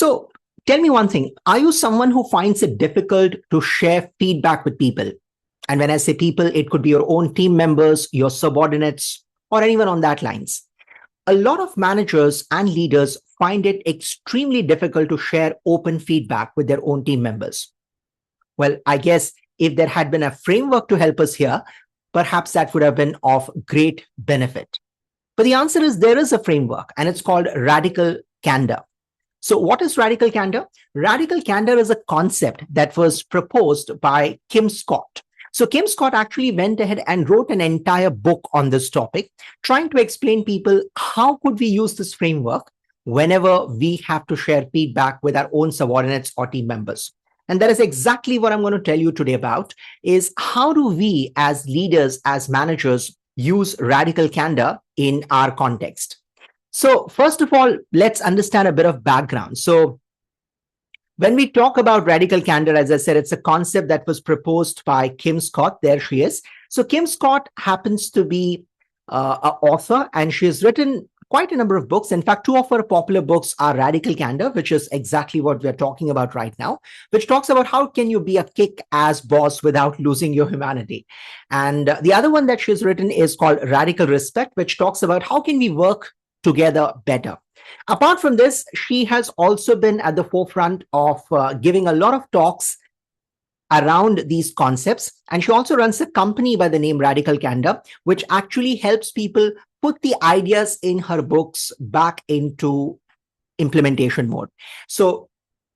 So tell me one thing. Are you someone who finds it difficult to share feedback with people? And when I say people, it could be your own team members, your subordinates, or anyone on that lines. A lot of managers and leaders find it extremely difficult to share open feedback with their own team members. Well, I guess if there had been a framework to help us here, perhaps that would have been of great benefit. But the answer is there is a framework, and it's called Radical Candor. So what is Radical Candor? Radical Candor is a concept that was proposed by Kim Scott. So Kim Scott actually went ahead and wrote an entire book on this topic, trying to explain people how could we use this framework whenever we have to share feedback with our own subordinates or team members. And that is exactly what I'm going to tell you today about, is how do we as leaders, as managers, use Radical Candor in our context. So first of all, let's understand a bit of background. So when we talk about Radical Candor, as I said, it's a concept that was proposed by Kim Scott. There she is. So Kim Scott happens to be an author, and she has written quite a number of books. In fact, two of her popular books are Radical Candor, which is exactly what we're talking about right now, which talks about how can you be a kick-ass boss without losing your humanity. And the other one that she's written is called Radical Respect, which talks about how can we work together better. Apart from this, she has also been at the forefront of giving a lot of talks around these concepts. And she also runs a company by the name Radical Candor, which actually helps people put the ideas in her books back into implementation mode. So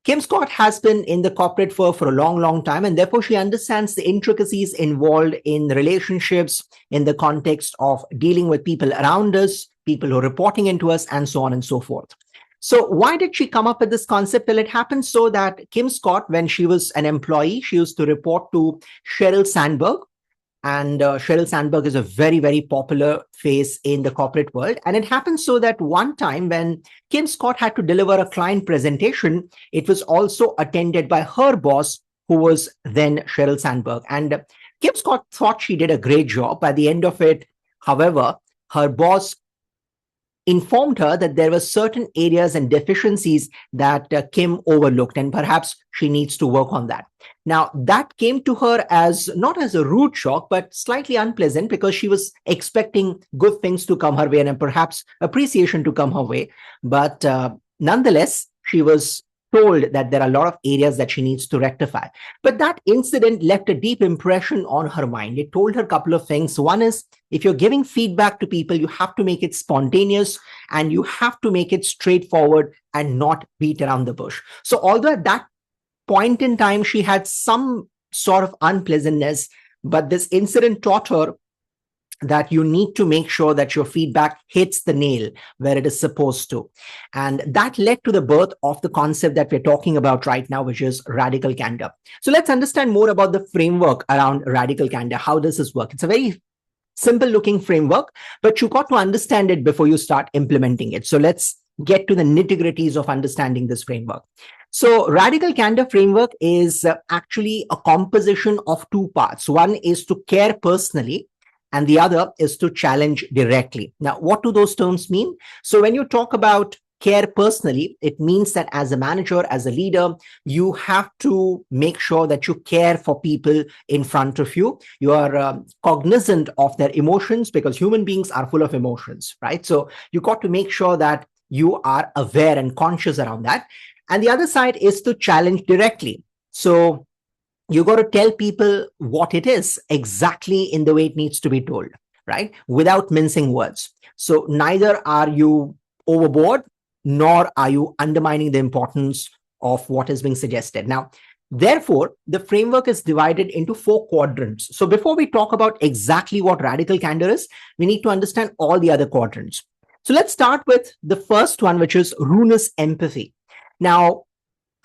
Kim Scott has been in the corporate world for a long, long time, and therefore she understands the intricacies involved in relationships in the context of dealing with people around us, people who are reporting into us, and so on and so forth. So why did she come up with this concept? Well, it happened so that Kim Scott, when she was an employee, she used to report to Sheryl Sandberg. And Sheryl Sandberg is a very, very popular face in the corporate world. And it happened so that one time when Kim Scott had to deliver a client presentation, it was also attended by her boss, who was then Sheryl Sandberg. And Kim Scott thought she did a great job. By the end of it, however, her boss informed her that there were certain areas and deficiencies that Kim overlooked, and perhaps she needs to work on that. Now, that came to her as not as a rude shock, but slightly unpleasant, because she was expecting good things to come her way and perhaps appreciation to come her way. But nonetheless, she was told that there are a lot of areas that she needs to rectify. But that incident left a deep impression on her mind. It told her a couple of things. One is, if you're giving feedback to people, you have to make it spontaneous and you have to make it straightforward and not beat around the bush. So although at that point in time, she had some sort of unpleasantness, but this incident taught her that you need to make sure that your feedback hits the nail where it is supposed to. And that led to the birth of the concept that we're talking about right now, which is Radical Candor. So let's understand more about the framework around Radical Candor. How does this work? It's a very simple looking framework, but you got to understand it before you start implementing it. So let's get to the nitty-gritties of understanding this framework. So Radical Candor framework is actually a composition of two parts. One is to care personally, and the other is to challenge directly. Now, what do those terms mean? So when you talk about care personally, it means that as a manager, as a leader, you have to make sure that you care for people in front of you. You are cognizant of their emotions, because human beings are full of emotions, right? So you got to make sure that you are aware and conscious around that. And the other side is to challenge directly. So you got to tell people what it is exactly in the way it needs to be told, right? Without mincing words. So neither are you overboard, nor are you undermining the importance of what is being suggested. Now, therefore, the framework is divided into 4 quadrants. So before we talk about exactly what Radical Candor is, we need to understand all the other quadrants. So let's start with the first one, which is ruinous empathy. Now,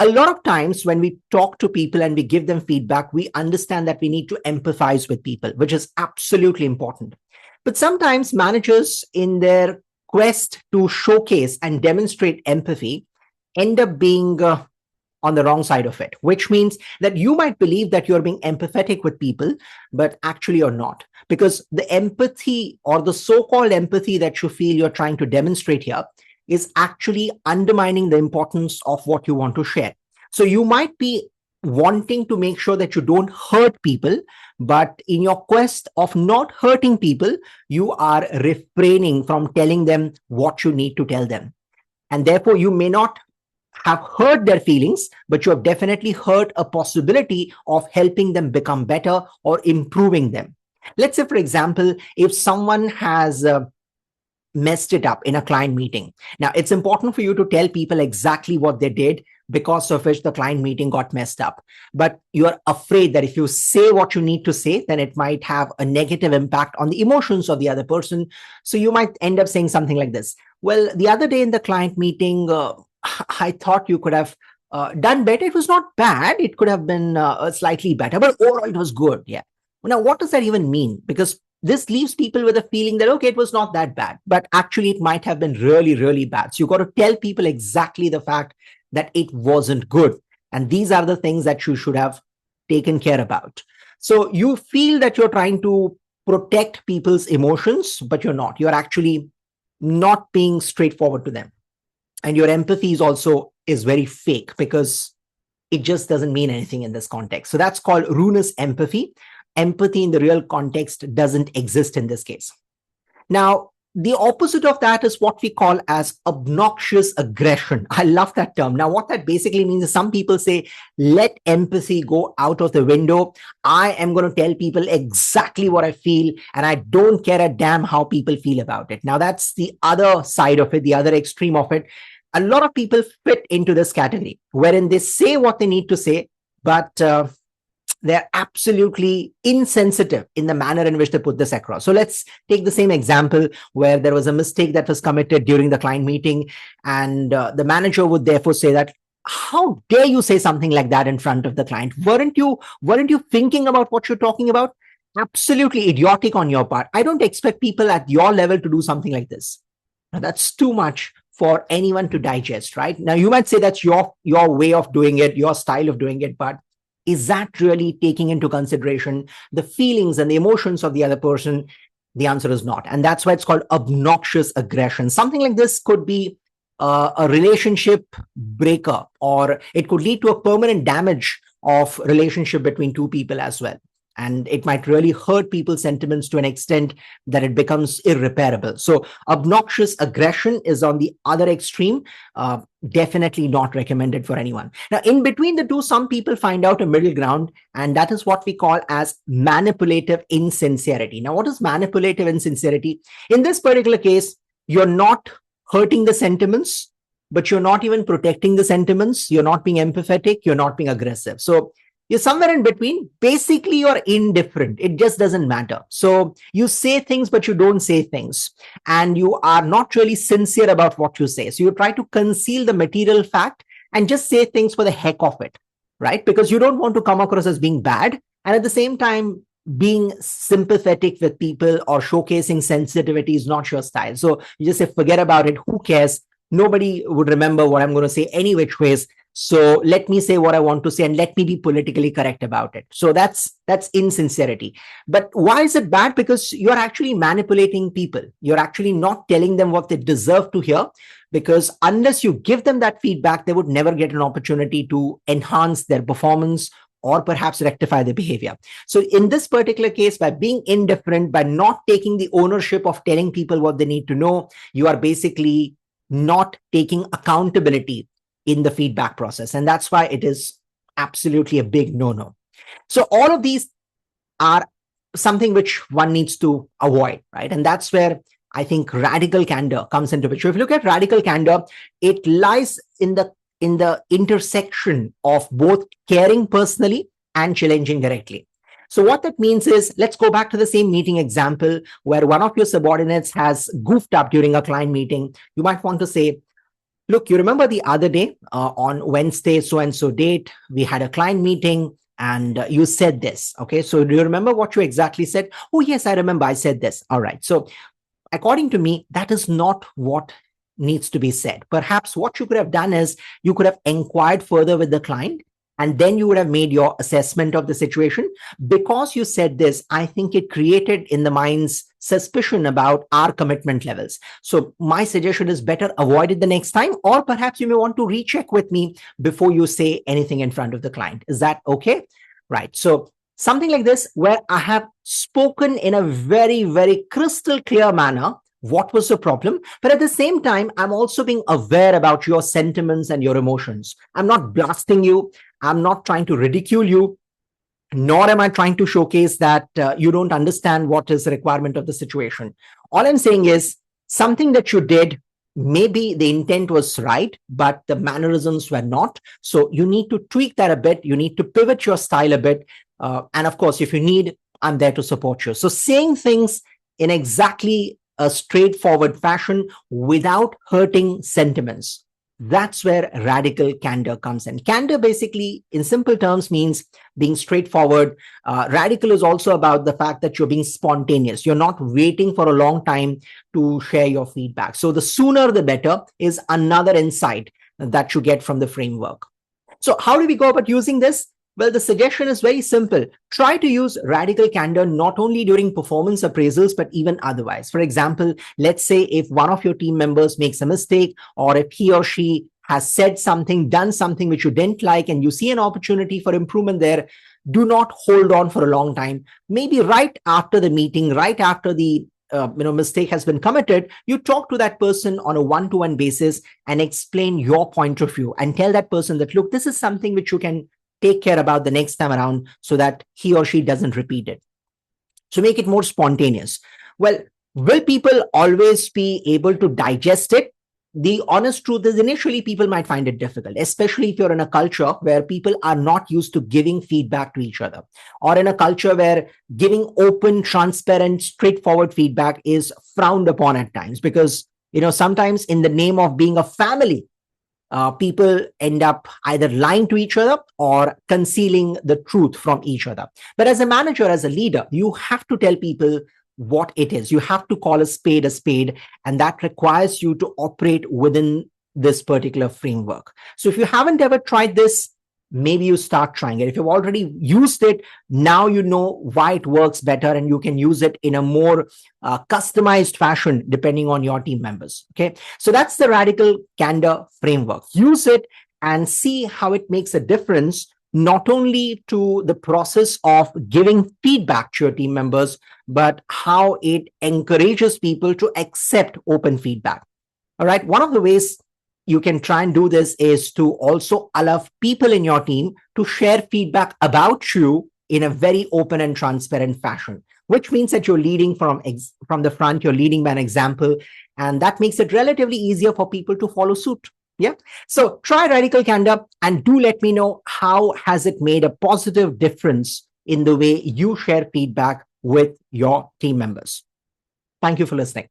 a lot of times when we talk to people and we give them feedback, we understand that we need to empathize with people, which is absolutely important. But sometimes managers, in their quest to showcase and demonstrate empathy, end up being on the wrong side of it, which means that you might believe that you're being empathetic with people, but actually you're not. Because the empathy, or the so-called empathy that you feel you're trying to demonstrate here, is actually undermining the importance of what you want to share. So you might be wanting to make sure that you don't hurt people, but in your quest of not hurting people, you are refraining from telling them what you need to tell them. And therefore, you may not have hurt their feelings, but you have definitely hurt a possibility of helping them become better or improving them. Let's say, for example, if someone has messed it up in a client meeting. Now, it's important for you to tell people exactly what they did because of which the client meeting got messed up. But you're afraid that if you say what you need to say, then it might have a negative impact on the emotions of the other person. So you might end up saying something like this. Well, the other day in the client meeting, I thought you could have done better. It was not bad. It could have been slightly better, but overall it was good. Yeah. Now, what does that even mean? Because this leaves people with a feeling that, okay, it was not that bad, but actually it might have been really, really bad. So you've got to tell people exactly the fact that it wasn't good. And these are the things that you should have taken care about. So you feel that you're trying to protect people's emotions, but you're not. You're actually not being straightforward to them. And your empathy is very fake because it just doesn't mean anything in this context. So that's called ruinous empathy. Empathy in the real context doesn't exist in this case. Now, the opposite of that is what we call as obnoxious aggression. I love that term. Now, what that basically means is some people say, let empathy go out of the window. I am going to tell people exactly what I feel, and I don't care a damn how people feel about it. Now, that's the other side of it, the other extreme of it. A lot of people fit into this category, wherein they say what they need to say, but they're absolutely insensitive in the manner in which they put this across. So let's take the same example where there was a mistake that was committed during the client meeting, and the manager would therefore say that, how dare you say something like that in front of the client? Weren't you thinking about what you're talking about? Absolutely idiotic on your part. I don't expect people at your level to do something like this. Now, that's too much for anyone to digest, right? Now, you might say that's your way of doing it, your style of doing it, but is that really taking into consideration the feelings and the emotions of the other person? The answer is not. And that's why it's called obnoxious aggression. Something like this could be a relationship breaker, or it could lead to a permanent damage of relationship between two people as well. And it might really hurt people's sentiments to an extent that it becomes irreparable. So obnoxious aggression is on the other extreme. Definitely not recommended for anyone. Now, in between the two, some people find out a middle ground, and that is what we call as manipulative insincerity. Now, what is manipulative insincerity? In this particular case, you're not hurting the sentiments, but you're not even protecting the sentiments. You're not being empathetic. You're not being aggressive. So you're somewhere in between. Basically, you're indifferent. It just doesn't matter. So you say things, but you don't say things. And you are not really sincere about what you say. So you try to conceal the material fact and just say things for the heck of it, right? Because you don't want to come across as being bad. And at the same time, being sympathetic with people or showcasing sensitivity is not your style. So you just say, forget about it. Who cares? Nobody would remember what I'm going to say any which ways. So let me say what I want to say and let me be politically correct about it. So that's insincerity. But why is it bad? Because you're actually manipulating people. You're actually not telling them what they deserve to hear, because unless you give them that feedback, they would never get an opportunity to enhance their performance or perhaps rectify their behavior. So in this particular case, by being indifferent, by not taking the ownership of telling people what they need to know, you are basically not taking accountability in the feedback process. And that's why it is absolutely a big no-no. So all of these are something which one needs to avoid, right? And that's where I think radical candor comes into picture. If you look at radical candor, it lies in the intersection of both caring personally and challenging directly. So what that means is, let's go back to the same meeting example where one of your subordinates has goofed up during a client meeting. You might want to say, look, you remember the other day on Wednesday, so-and-so date, we had a client meeting and you said this. Okay, so do you remember what you exactly said? Oh, yes, I remember I said this. All right. So according to me, that is not what needs to be said. Perhaps what you could have done is you could have inquired further with the client And then you would have made your assessment of the situation. Because you said this, I think it created in the minds suspicion about our commitment levels. So my suggestion is better avoid it the next time, or perhaps you may want to recheck with me before you say anything in front of the client. Is that okay? Right. So something like this, where I have spoken in a very, very crystal clear manner what was the problem, but at the same time, I'm also being aware about your sentiments and your emotions. I'm not blasting you. I'm not trying to ridicule you, nor am I trying to showcase that you don't understand what is the requirement of the situation. All I'm saying is something that you did, maybe the intent was right, but the mannerisms were not. So you need to tweak that a bit. You need to pivot your style a bit. And of course, if you need, I'm there to support you. So saying things in exactly a straightforward fashion without hurting sentiments. That's where radical candor comes in. Candor basically, in simple terms, means being straightforward. Radical is also about the fact that you're being spontaneous. You're not waiting for a long time to share your feedback. So the sooner the better is another insight that you get from the framework. So how do we go about using this? Well, the suggestion is very simple. Try to use radical candor not only during performance appraisals, but even otherwise. For example, let's say if one of your team members makes a mistake, or if he or she has said something, done something which you didn't like, and you see an opportunity for improvement there, do not hold on for a long time. Maybe right after the meeting, right after the mistake has been committed, you talk to that person on a one-to-one basis and explain your point of view and tell that person that, look, this is something which you can take care about the next time around so that he or she doesn't repeat it. So make it more spontaneous. Well, will people always be able to digest it? The honest truth is initially people might find it difficult, especially if you're in a culture where people are not used to giving feedback to each other, or in a culture where giving open, transparent, straightforward feedback is frowned upon at times, because, sometimes in the name of being a family, people end up either lying to each other or concealing the truth from each other. But as a manager, as a leader, you have to tell people what it is. You have to call a spade, and that requires you to operate within this particular framework. So if you haven't ever tried this, maybe you start trying it. If you've already used it, now you know why it works better, and you can use it in a more customized fashion depending on your team members. Okay, so that's the radical candor framework. Use it and see how it makes a difference, not only to the process of giving feedback to your team members, but how it encourages people to accept open feedback. All right, one of the ways you can try and do this is to also allow people in your team to share feedback about you in a very open and transparent fashion, which means that you're leading from the front, you're leading by an example, and that makes it relatively easier for people to follow suit. Yeah. So try radical candor and do let me know how has it made a positive difference in the way you share feedback with your team members. Thank you for listening.